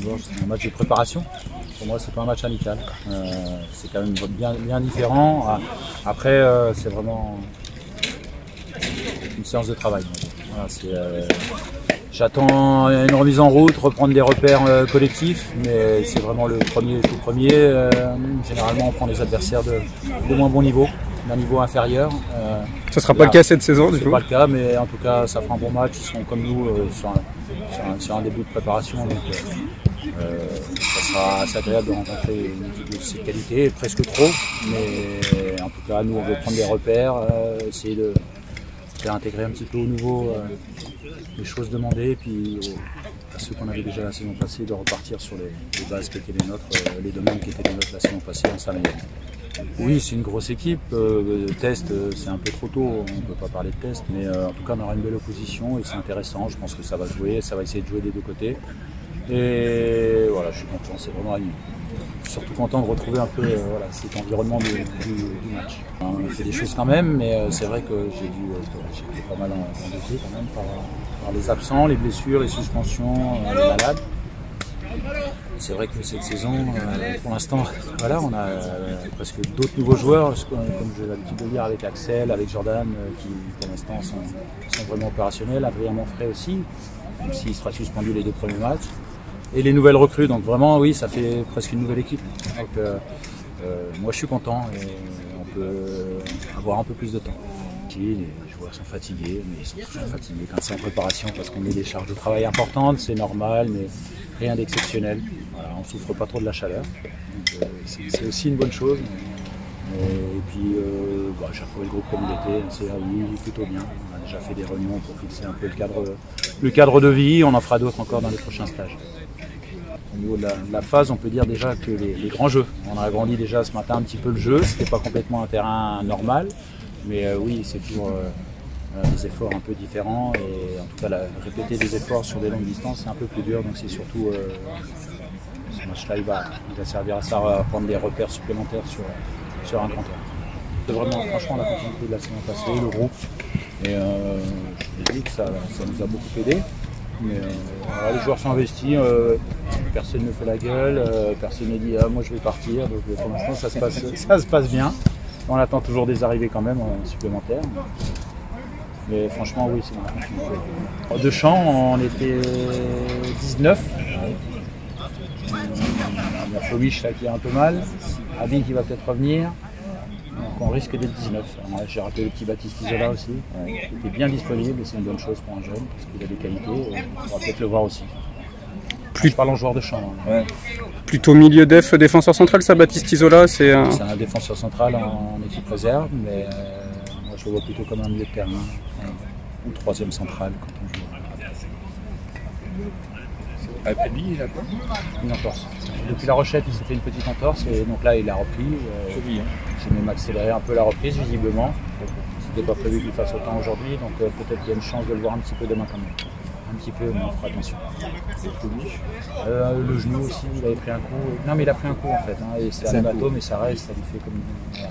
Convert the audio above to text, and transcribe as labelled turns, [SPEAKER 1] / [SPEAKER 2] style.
[SPEAKER 1] d'abord, c'est un match de préparation. Pour moi, c'est pas un match amical. C'est quand même bien différent. Après, c'est vraiment une séance de travail. Voilà, j'attends une remise en route, reprendre des repères collectifs, mais c'est vraiment le tout premier. Généralement, on prend des adversaires de moins bon niveau, d'un niveau inférieur.
[SPEAKER 2] Ce ne sera pas le cas cette saison, du coup.
[SPEAKER 1] Ce pas le cas, mais en tout cas, ça fera un bon match. Ils seront comme nous sur un début de préparation. Donc, ça sera assez agréable de rencontrer une équipe de cette qualité, presque trop. Mais en tout cas, nous, on veut prendre des repères, essayer de faire intégrer un petit peu au nouveau les choses demandées, et puis à ceux qu'on avait déjà la saison passée, de repartir sur les bases qui étaient les nôtres, les domaines qui étaient les nôtres la saison passée, en s'améliorer. Oui, c'est une grosse équipe. Test, c'est un peu trop tôt, on ne peut pas parler de test, mais en tout cas, on aura une belle opposition et c'est intéressant. Je pense que ça va jouer, ça va essayer de jouer des deux côtés. Et voilà, je suis content, c'est vraiment surtout content de retrouver un peu cet environnement du match. On a fait des choses quand même, mais c'est vrai que j'ai été pas mal embêté quand même par les absents, les blessures, les suspensions, les malades. C'est vrai que cette saison, pour l'instant, voilà, on a presque d'autres nouveaux joueurs, comme j'ai l'habitude de dire avec Axel, avec Jordan, qui pour l'instant sont vraiment opérationnels, Adrien Monfray aussi, même s'il sera suspendu les 2 premiers matchs. Et les nouvelles recrues, donc vraiment oui, ça fait presque une nouvelle équipe. Donc moi je suis content et on peut avoir un peu plus de temps. Les joueurs sont fatigués, mais ils sont toujours fatigués quand c'est en préparation parce qu'on met des charges de travail importantes, c'est normal, mais rien d'exceptionnel. Voilà, on ne souffre pas trop de la chaleur, c'est aussi une bonne chose. Et puis j'ai retrouvé le groupe comme il était, on s'est réunis plutôt bien. On a déjà fait des réunions pour fixer un peu le cadre de vie, on en fera d'autres encore dans les prochains stages. Au niveau de la phase, on peut dire déjà que les grands jeux, on a agrandi déjà ce matin un petit peu le jeu, c'était pas complètement un terrain normal, mais oui, c'est toujours des efforts un peu différents, et en tout cas répéter des efforts sur des longues distances c'est un peu plus dur, donc c'est surtout ce match-là il va servir à ça, à prendre des repères supplémentaires sur un compteur. C'est vraiment franchement la continuité de la saison passée, le groupe, et je vous dis que ça nous a beaucoup aidé. Mais voilà, les joueurs sont investis, personne ne fait la gueule, personne ne dit moi je vais partir, donc pour l'instant ça se passe bien. On attend toujours des arrivées quand même supplémentaires. Mais franchement oui, c'est une continuité. De champ, on était 19. Il y a Flomich là qui est un peu mal, Abin qui va peut-être revenir. Donc on risque d'être 19. J'ai rappelé le petit Baptiste Isola aussi, qui était bien disponible, et c'est une bonne chose pour un jeune, parce qu'il a des qualités, on va peut-être le voir aussi. Je parle en joueur de champ. Ouais.
[SPEAKER 2] Plutôt milieu défenseur central, ça, Baptiste Isola, c'est un
[SPEAKER 1] défenseur central en équipe réserve, mais moi je le vois plutôt comme un milieu de terrain, ou 3e central quand on joue.
[SPEAKER 3] Après lui, il a quoi?
[SPEAKER 1] Une entorse. Depuis la Rochette, il s'est fait une petite entorse, et donc là il a repris. J'ai même accéléré un peu la reprise visiblement. C'était pas prévu qu'il fasse autant aujourd'hui, donc peut-être qu'il y a une chance de le voir un petit peu demain quand même. Un petit peu, mais on fera attention. Le genou aussi, il avait pris un coup. Non mais il a pris un coup en fait, et c'est un hématome, mais ça reste, ça lui fait comme... Voilà.